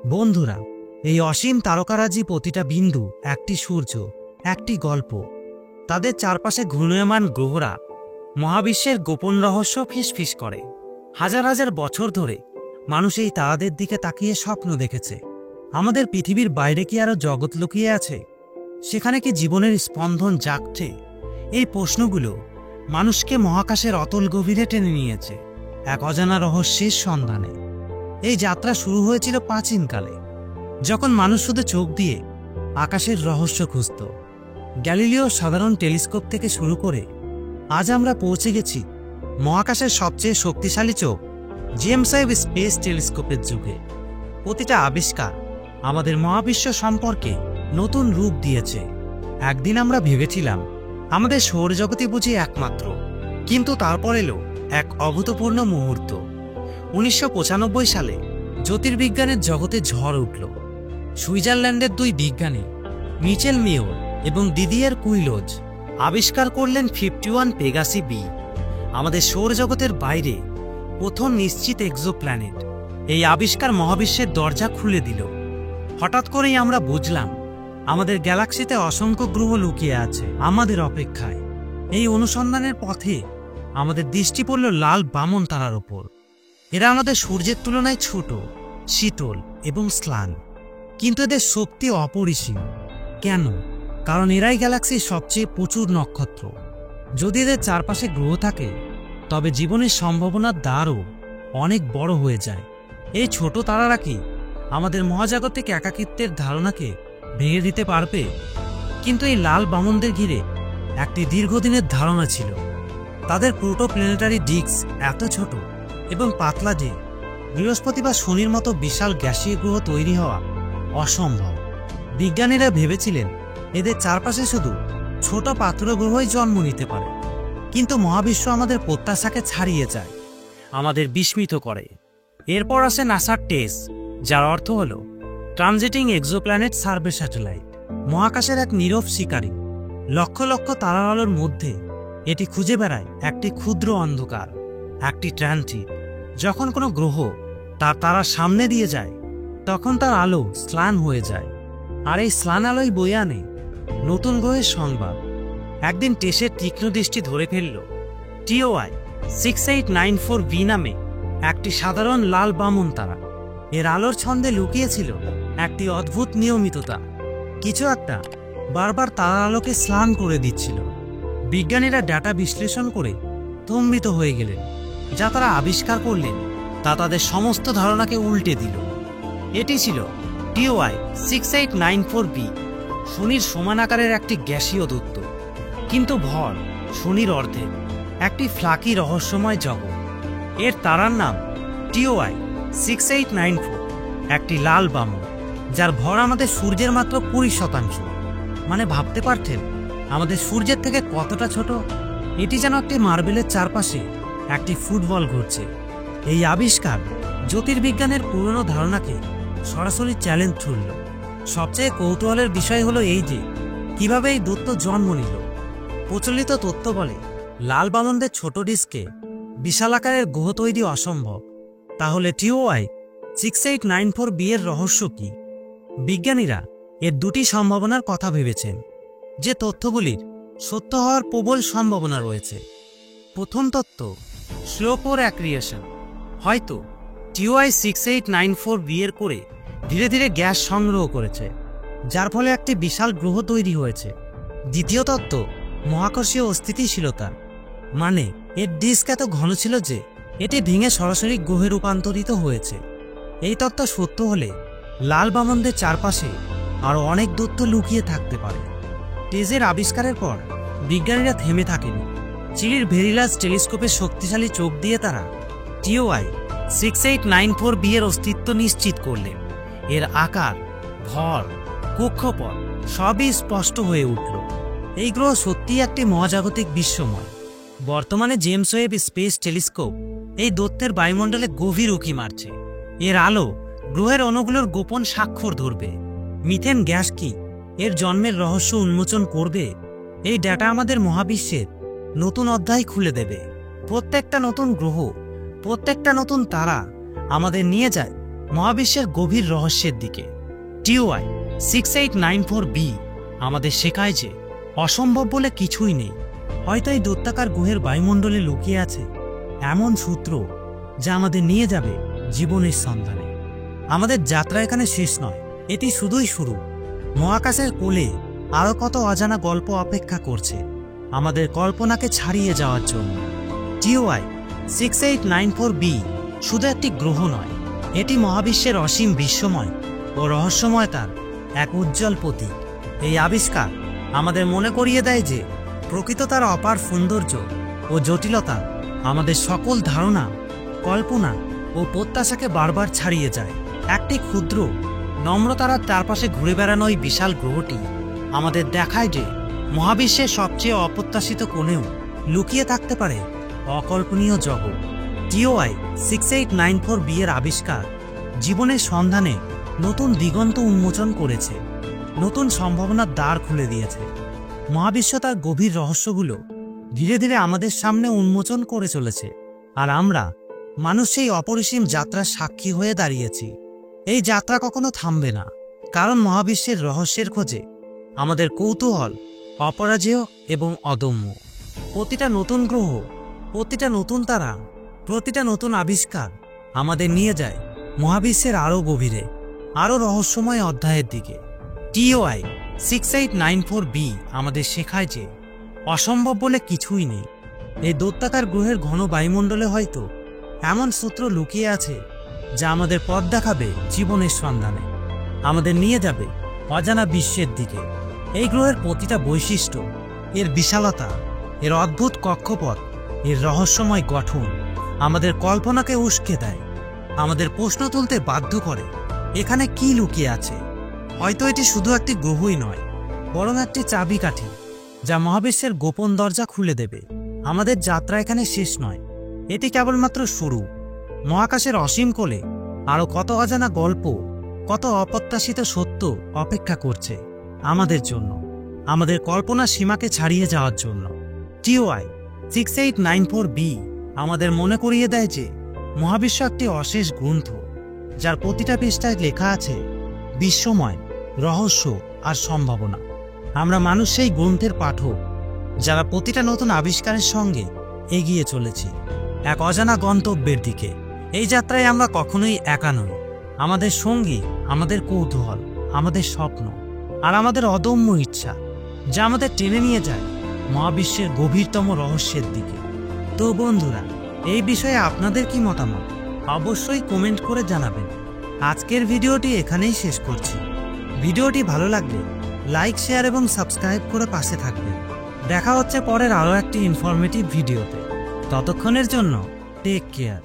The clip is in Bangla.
বন্ধুরা, এই অসীম তারকারাজি প্রতিটা বিন্দু একটি সূর্য, একটি গল্প। তাদের চারপাশে ঘূর্ণয়মান গ্রহরা মহাবিশ্বের গোপন রহস্য ফিসফিস করে। হাজার হাজার বছর ধরে মানুষ এই তারাদের দিকে তাকিয়ে স্বপ্ন দেখেছে। আমাদের পৃথিবীর বাইরে কি আরো জগৎ লুকিয়ে আছে? সেখানে কি জীবনের স্পন্দন জাগছে? এই প্রশ্নগুলো মানুষকে মহাকাশের অতল গভীরে টেনে নিয়েছে, এক অজানা রহস্যের সন্ধানে। এই যাত্রা শুরু হয়েছিল প্রাচীনকালে, যখন মানুষ শুধু চোখ দিয়ে আকাশের রহস্য খুঁজত। গ্যালিলিও সাধারণ টেলিস্কোপ থেকে শুরু করে আজ আমরা পৌঁছে গেছি মহাকাশের সবচেয়ে শক্তিশালী চোখ, জেমস ওয়েব স্পেস টেলিস্কোপের যুগে। প্রতিটা আবিষ্কার আমাদের মহাবিশ্ব সম্পর্কে নতুন রূপ দিয়েছে। একদিন আমরা ভেবেছিলাম আমাদের সৌরজগতই বুঝি একমাত্র, কিন্তু তারপর এলো এক অভূতপূর্ণ মুহূর্ত। 1995 সালে জ্যোতির্বিজ্ঞানের জগতে ঝড় উঠল। সুইজারল্যান্ডের দুই বিজ্ঞানী মিচেল মেয়র এবং দিদিয়ের কুইলোজ আবিষ্কার করলেন 51 পেগাসি বি, আমাদের সৌরজগতের বাইরে প্রথম নিশ্চিত এক্সোপ্ল্যানেট। এই আবিষ্কার মহাবিশ্বের দরজা খুলে দিল। হঠাৎ করেই আমরা বুঝলাম আমাদের গ্যালাক্সিতে অসংখ্য গ্রহ লুকিয়ে আছে আমাদের অপেক্ষায়। এই অনুসন্ধানের পথে আমাদের দৃষ্টি পড়ল লাল বামন তারার ওপর। এরা আমাদের সূর্যের তুলনায় ছোট, শীতল এবং স্লান, কিন্তু এদের শক্তি অপরিসীম। কেন? কারণ এরাই গ্যালাক্সির সবচেয়ে প্রচুর নক্ষত্র। যদি এদের চারপাশে গ্রহ থাকে, তবে জীবনের সম্ভাবনার দ্বারও অনেক বড় হয়ে যায়। এই ছোট তারারা কি আমাদের মহাজাগতিক একাকিত্বের ধারণাকে ভেঙে দিতে পারবে? কিন্তু এই লাল বামনদের ঘিরে একটি দীর্ঘদিনের ধারণা ছিল। তাদের প্রোটোপ্ল্যানেটারি ডিস্ক এত ছোট এবং পাতলা যে বৃহস্পতি বা শনির মতো বিশাল গ্যাসীয় গ্রহ তৈরি হওয়া অসম্ভব। বিজ্ঞানীরা ভেবেছিলেন এদের চারপাশে শুধু ছোট পাথর গ্রহই জন্ম নিতে পারে। কিন্তু মহাবিশ্ব আমাদের প্রত্যাশাকে ছাড়িয়ে যায়, আমাদের বিস্মিত করে। এরপর আসে নাসার টেস, যার অর্থ হল ট্রানজিটিং এক্সোপ্ল্যানেট সার্ভে স্যাটেলাইট। মহাকাশের এক নীরব শিকারী, লক্ষ লক্ষ তারার আলোর মধ্যে এটি খুঁজে বেড়ায় একটি ক্ষুদ্র অন্ধকার, একটি ট্রানজিট। যখন কোনো গ্রহ তার তারার সামনে দিয়ে যায়, তখন তার আলো স্লান হয়ে যায়, আর এই স্লান আলোই বয়ে আনে নতুন গ্রহের সংবাদ। একদিন টেসের তীক্ষ্ণ দৃষ্টি ধরে ফেলল TOI 6894 বি নামে একটি সাধারণ লাল বামন তারা। এর আলোর ছন্দে লুকিয়েছিল একটি অদ্ভুত নিয়মিততা। কিছু একটা বারবার তারার আলোকে স্লান করে দিচ্ছিল। বিজ্ঞানীরা ডাটা বিশ্লেষণ করে স্তম্ভিত হয়ে গেলেন। যা তারা আবিষ্কার করলেন তা তাদের সমস্ত ধারণাকে উল্টে দিল। এটি ছিল TOI 6894 বি, শনির সমান আকারের একটি গ্যাসীয় দৈত্য, কিন্তু ভর শনির অর্ধেক, একটি ফ্লাকি রহস্যময় জগৎ। এর তারার নাম TOI 6894, একটি লাল বামন যার ভর আমাদের সূর্যের মাত্র 20%। মানে ভাবতে পারছেন আমাদের সূর্যের থেকে কতটা ছোট? এটি যেন একটি মার্বেলের চারপাশে একটি ফুটবল ঘুরছে। এই আবিষ্কার জ্যোতির্বিজ্ঞানের পুরনো ধারণাকে সরাসরি চ্যালেঞ্জ ছুড়ল। সবচেয়ে কৌতূহলের বিষয় হলো এই যে কিভাবে এই দৈত্য জন্ম নিল। প্রচলিত তথ্য বলে লাল বামনদের ছোট ডিস্কে বিশাল আকারের গ্রহ তৈরি অসম্ভব। তাহলে TOI 6894 বি এর রহস্য কি? বিজ্ঞানীরা এর দুটি সম্ভাবনার কথা ভেবেছেন, যে তথ্যগুলির সত্য হওয়ার প্রবল সম্ভাবনা রয়েছে। প্রথম তত্ত্ব, স্লো কোর অ্যাক্রিয়েশন। হয়তো TOI 6894 বি এর করে ধীরে ধীরে গ্যাস সংগ্রহ করেছে, যার ফলে একটি বিশাল গ্রহ তৈরি হয়েছে। দ্বিতীয় তত্ত্ব, মহাকর্ষীয় অস্থিতিশীলতা। মানে এর ডিস্ক এত ঘন ছিল যে এটি ভেঙে সরাসরি গ্রহে রূপান্তরিত হয়েছে। এই তত্ত্ব সত্য হলে লাল বামনদের চারপাশে আরও অনেক দৈত্য লুকিয়ে থাকতে পারে। টেজের আবিষ্কারের পর বিজ্ঞানীরা থেমে থাকেনি। চিলির ভেরিলাস টেলিস্কোপের শক্তিশালী চোখ দিয়ে তারা TOI 6894 বি এর অস্তিত্ব নিশ্চিত করলেন। এর আকার, ভর, কক্ষপথ সবই স্পষ্ট হয়ে উঠল। এই গ্রহ সত্যিই একটি মহাজাগতিক বিস্ময়। বর্তমানে জেমস ওয়েব স্পেস টেলিস্কোপ এই দৈত্যের বায়ুমণ্ডলে গভীর উঁকি মারছে। এর আলো গ্রহের অণুগুলোর গোপন স্বাক্ষর ধরবে। মিথেন গ্যাস কি এর জন্মের রহস্য উন্মোচন করবে? এই ডেটা আমাদের মহাবিশ্বের নতুন অধ্যায় খুলে দেবে। প্রত্যেকটা নতুন গ্রহ, প্রত্যেকটা নতুন তারা আমাদের নিয়ে যায় মহাবিশ্বের গভীর রহস্যের দিকে। TOI 6894b আমাদের শেখায় যে অসম্ভব বলে কিছুই নেই। হয়তো এই দৈত্যাকার গ্রহের বায়ুমণ্ডলে লুকিয়ে আছে এমন সূত্র যা আমাদের নিয়ে যাবে জীবনের সন্ধানে। আমাদের যাত্রা এখানে শেষ নয়, এটি শুধুই শুরু। মহাকাশের কোলে আরও কত অজানা গল্প অপেক্ষা করছে আমাদের কল্পনাকে ছাড়িয়ে যাওয়ার জন্য। TOI 6894b শুধু একটি গ্রহ নয়, এটি মহাবিশ্বের অসীম বিশ্বময় ও রহস্যময়তার এক উজ্জ্বল প্রতীক। এই আবিষ্কার আমাদের মনে করিয়ে দেয় যে প্রকৃত তার অপার সৌন্দর্য ও জটিলতা আমাদের সকল ধারণা, কল্পনা ও প্রত্যাশাকে বারবার ছাড়িয়ে যায়। একটি ক্ষুদ্র নম্রতারার চারপাশে ঘুরে বেড়ানো এই বিশাল গ্রহটি আমাদের দেখায় যে মহাবিশ্বের সবচেয়ে অপ্রত্যাশিত কোণেও লুকিয়ে থাকতে পারে অকল্পনীয় জগৎ। TOI 6894b এর আবিষ্কার জীবনের সন্ধানে নতুন দিগন্ত উন্মোচন করেছে, নতুন সম্ভাবনার দ্বার খুলে দিয়েছে। মহাবিশ্ব তার গভীর রহস্যগুলো ধীরে ধীরে আমাদের সামনে উন্মোচন করে চলেছে, আর আমরা মানুষ সেই অপরিসীম যাত্রার সাক্ষী হয়ে দাঁড়িয়েছি। এই যাত্রা কখনো থামবে না, কারণ মহাবিশ্বের রহস্যের খোঁজে আমাদের কৌতূহল অপরাজেয় এবং অদম্য। প্রতিটা নতুন গ্রহ, প্রতিটা নতুন তারা, প্রতিটা নতুন আবিষ্কার আমাদের নিয়ে যায় মহাবিশ্বের আরও গভীরে, আরও রহস্যময় অধ্যায়ের দিকে। TOI 6894b আমাদের শেখায় যে অসম্ভব বলে কিছুই নেই। এই দৈত্যাকার গ্রহের ঘন বায়ুমণ্ডলে হয়তো এমন সূত্র লুকিয়ে আছে যা আমাদের পথ দেখাবে জীবনের সন্ধানে, আমাদের নিয়ে যাবে অজানা বিশ্বের দিকে। এই গ্রহের প্রতিটা বৈশিষ্ট্য, এর বিশালতা, এর অদ্ভুত কক্ষপথ, এর রহস্যময় গঠন আমাদের কল্পনাকে উস্কে দেয়, আমাদের প্রশ্ন তুলতে বাধ্য করে এখানে কি লুকিয়ে আছে। হয়তো এটি শুধু একটি গ্রহই নয়, বরং একটি চাবিকাঠি যা মহাবিশ্বের গোপন দরজা খুলে দেবে। আমাদের যাত্রা এখানে শেষ নয়, এটি কেবলমাত্র শুরু। মহাকাশের অসীম কোলে আরও কত অজানা গল্প, কত অপ্রত্যাশিত সত্য অপেক্ষা করছে আমাদের জন্য, আমাদের কল্পনার সীমাকে ছাড়িয়ে যাওয়ার জন্য। TOI 6894b আমাদের মনে করিয়ে দেয় যে মহাবিশ্ব একটি অশেষ গ্রন্থ, যার প্রতিটা পৃষ্ঠায় লেখা আছে বিশ্বময়, রহস্য আর সম্ভাবনা। আমরা মানুষ সেই গ্রন্থের পাঠক, যারা প্রতিটা নতুন আবিষ্কারের সঙ্গে এগিয়ে চলেছি এক অজানা গন্তব্যের দিকে। এই যাত্রায় আমরা কখনোই একা নই। আমাদের সঙ্গী আমাদের কৌতূহল, আমাদের স্বপ্ন আর আমাদের অদম্য ইচ্ছা, যা আমাদের টেনে নিয়ে যায় মহাবিশ্বের গভীরতম রহস্যের দিকে। তো বন্ধুরা, এই বিষয়ে আপনাদের কি মতামত অবশ্যই কমেন্ট করে জানাবেন। আজকের ভিডিওটি এখানেই শেষ করছি। ভিডিওটি ভালো লাগলে লাইক, শেয়ার এবং সাবস্ক্রাইব করে পাশে থাকবেন। দেখা হচ্ছে পরের আরও একটি ইনফরমেটিভ ভিডিওতে। ততক্ষণের জন্য টেক কেয়ার।